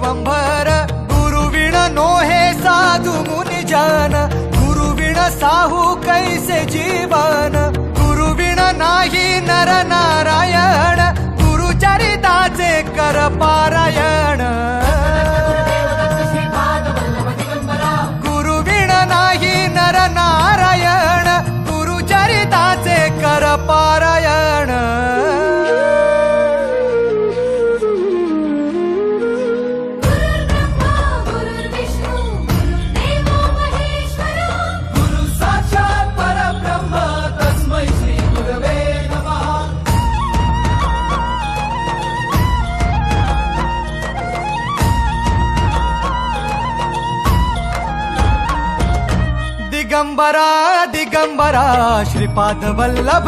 विश्वंभर गुरुविण नोहे साधु मुनि जन गुरुविण साहू कैसे जीवन गुरुविण नाही नर नारायण गुरुचरिताचे कर पारायण गुरुविण नाही नर नारायण गुरुचरिताचे कर पारायण दिगंबरा दिगंबरा श्रीपाद वल्लभ